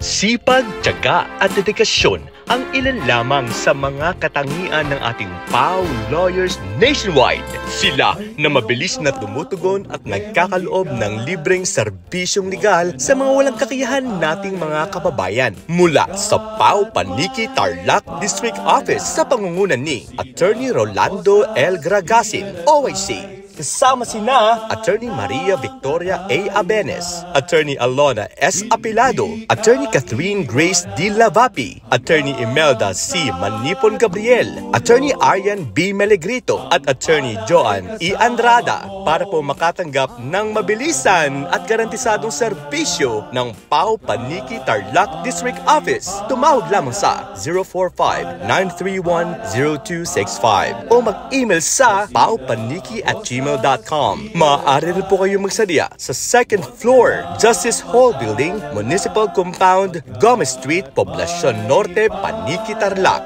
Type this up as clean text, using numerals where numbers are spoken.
Sipag, tiyaga at dedikasyon ang ilan lamang sa mga katangian ng ating PAW lawyers nationwide. Sila na mabilis na tumutugon at nagkakaloob ng libreng serbisyong legal sa mga walang kakayahan nating mga kababayan. Mula sa PAW Paniki Tarlac District Office sa pangungunan ni Attorney Rolando L. Gragasin, OIC. Kasama sina Attorney Maria Victoria A. Abenes, Attorney Alona S. Apilado, Attorney Catherine Grace D. Lavapi, Attorney Imelda C. Manipon Gabriel, Attorney Arian B. Melegrito, at Attorney Joan E. Andrada para po makatanggap ng mabilisan at garantisadong serbisyo ng PAW Paniki Tarlac District Office. Tumawag lamang sa 045-931-0265 o mag-email sa pawpaniki@gmail.com. Maaari rin po kayong magsadya sa second floor, Justice Hall Building, Municipal Compound, Gomez Street, Poblacion Norte, Paniki, Tarlac.